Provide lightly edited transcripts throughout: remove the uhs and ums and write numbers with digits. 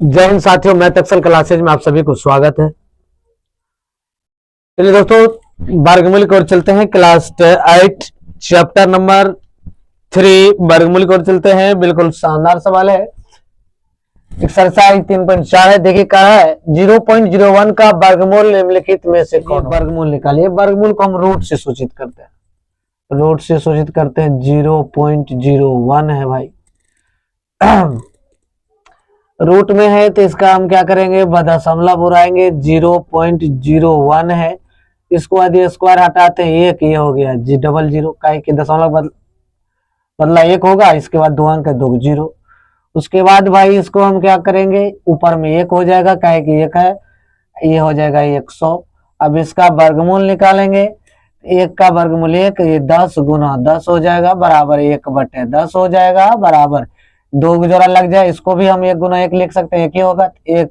जय हिंद साथियों, math Excel classes में आप सभी को स्वागत है। चलिए दोस्तों, वर्गमूल की ओर चलते हैं। क्लास 8 चैप्टर नंबर 3 वर्गमूल की ओर चलते हैं। बिल्कुल शानदार सवाल है। एक्सरसाइज 3.4 है। देखिए कहा है 0.01 का वर्गमूल निम्नलिखित में से कौन? वर्गमूल निकालिए। वर्गमूल को हम रूट से सूचित करते हैं। रूट से सूचित करते हैं 0.01 है भाई। रूट में है तो इसका हम क्या करेंगे, दशमलव उड़ाएंगे। 0.01 है, इसको यदि स्क्वायर हटाते हैं एक, ये हो गया जी डबल जीरो। का कि दशमलव बदला एक होगा, इसके बाद 2 अंक है, 2 जीरो। उसके बाद भाई इसको हम क्या करेंगे, ऊपर में एक हो जाएगा, का कि एक है, ये हो जाएगा 100। अब इसका वर्गमूल निकालेंगे। एक का वर्गमूल एक, ये 10 गुना 10 हो जाएगा बराबर 1/10 हो जाएगा बराबर 2 जोड़ा लग जाए। इसको भी हम 1 गुना 1 लिख सकते हैं, एक ही होगा। एक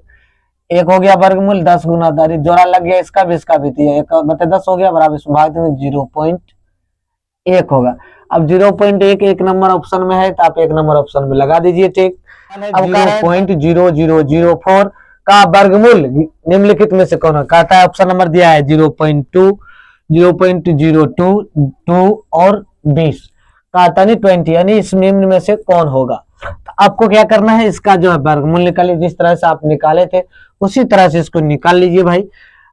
हो गया वर्गमूल 10 गुना 10, जोड़ा लग गया इसका भी इसका भी, 1/10 हो गया बराबर, इसमें भाग देंगे 0.1 होगा। अब 0.1 एक नंबर ऑप्शन में है तो आप 1 नंबर ऑप्शन में लगा दीजिए। ठीक, अब 0.0004 का वर्गमूल निम्नलिखित में से कौन है? कहता है ऑप्शन नंबर दिया है 0.2, 0.022 और 20। कहता नहीं 20, यानी इस निम्न में से कौन होगा। तो आपको क्या करना है, इसका जो है वर्गमूल निकालिए। जिस तरह से आप निकाले थे उसी तरह से इसको निकाल लीजिए भाई।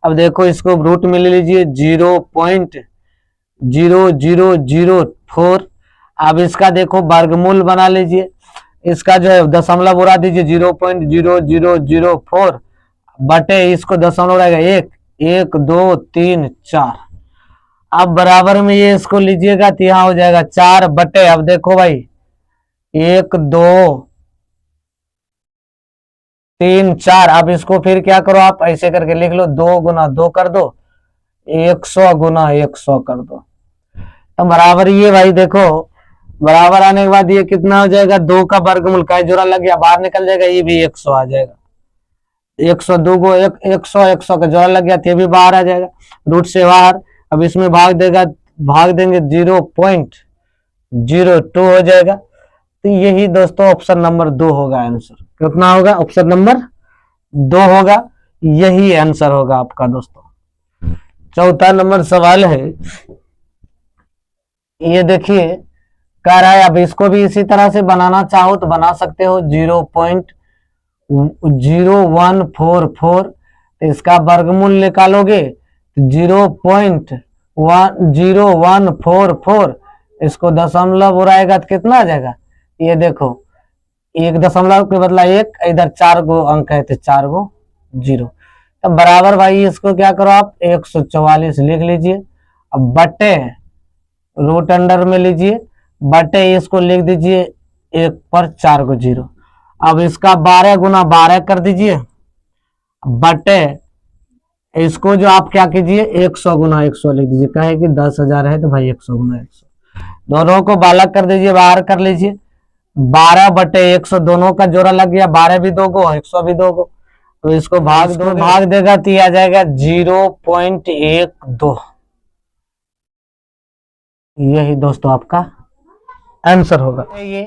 अब देखो इसको रूट में ले लीजिए 0.0004। अब इसका देखो वर्गमूल बना लीजिए। इसका जो है दशमलव उड़ा दीजिए 0.0004 बटे इसको दशमलव उड़ाएगा 1, 1 2 3 4। अब बराबर में ये इसको लीजिएगा तो यहाँ हो जाएगा 4 बटे, अब देखो भाई 1 2 3 4। अब इसको फिर क्या करो, आप ऐसे करके लिख लो, 2 गुना 2 कर दो, 100 गुना 100 कर दो। तो बराबर ये भाई देखो, बराबर आने के बाद ये कितना हो जाएगा, 2 का वर्गमूल का जोड़ा लग गया, बाहर निकल जाएगा, ये भी 100 आ जाएगा। 102 को 100 का जोड़ा लग गया तो ये भी बाहर आ जाएगा, रूट से बाहर। अब इसमें भाग देंगे 0.02 हो जाएगा। तो यही दोस्तों ऑप्शन नंबर 2 होगा आंसर। कितना होगा? ऑप्शन नंबर 2 होगा, यही आंसर होगा आपका दोस्तों। चौथा नंबर सवाल है, ये देखिए कह रहा है, अब इसको भी इसी तरह से बनाना चाहो तो बना सकते हो। 0.0144, तो इसका वर्गमूल निकालोगे 0.0144, इसको दशमलव उड़ाएगा तो कितना आ जाएगा, ये देखो 1 दशमलव के बदला 1, इधर 4 गो अंक है तो 4 गो जीरो। तो बराबर भाई इसको क्या करो, आप 144 लिख लीजिए। अब बटे रूट अंडर में लीजिए, बटे इसको लिख दीजिए 1 पर 4 गो जीरो। अब इसका 12 गुना 12 कर दीजिए, बटे इसको जो आप क्या कीजिए 100 गुना 100 लिख दीजिए। कहे कि 10,000 है तो भाई 100 गुना 100, दोनों को बालक कर दीजिए, बाहर कर लीजिए। 12 बटे 100 दोनों का जोड़ा लग गया, 12 भी 2 गो 100 भी 2 गो, तो इसको भाग देगा तो आ जाएगा 0.12। यही दोस्तों आपका आंसर होगा। ये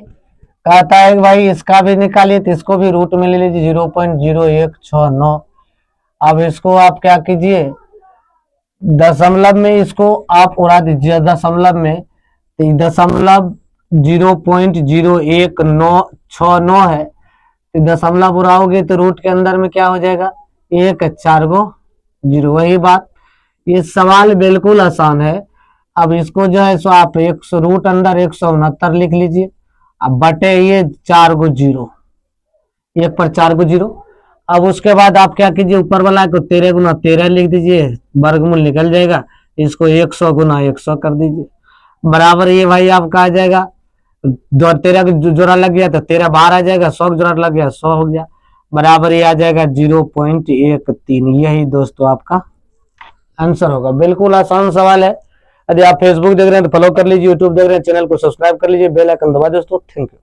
कहता है भाई इसका भी निकालिए, तो इसको भी रूट में ले लीजिए 0.0169। अब इसको आप क्या कीजिए, दशमलव में इसको आप उड़ा दीजिए दशमलव में, तो दशमलव 0.0169 है, तो दशमलव उड़ाओगे तो रूट के अंदर में क्या हो जाएगा, 1 4 गो जीरो। वही बात, ये सवाल बिल्कुल आसान है। अब इसको जो है सो आप 100 रूट अंदर 169 लिख लीजिए। अब बटे ये 4 गो जीरो, 1 पर 4 गो जीरो। अब उसके बाद आप क्या कीजिए, ऊपर वाला को 13 गुना 13 लिख दीजिए, वर्गमूल निकल जाएगा। इसको 100 गुना 100 कर दीजिए, बराबर ये भाई आपका आ जाएगा। 13 का जोड़ा लग गया तो 13 बाहर आ जाएगा, 100 का जोड़ा लग गया 100 हो गया, बराबर ये आ जाएगा 0.13। यही दोस्तों आपका आंसर होगा। बिल्कुल आसान सवाल है। यदि आप फेसबुक देख रहे हैं तो फॉलो कर लीजिए, यूट्यूब देख रहे हैं चैनल को सब्सक्राइब कर लीजिए, बेल आइकन दबा दोस्तों। Thank you.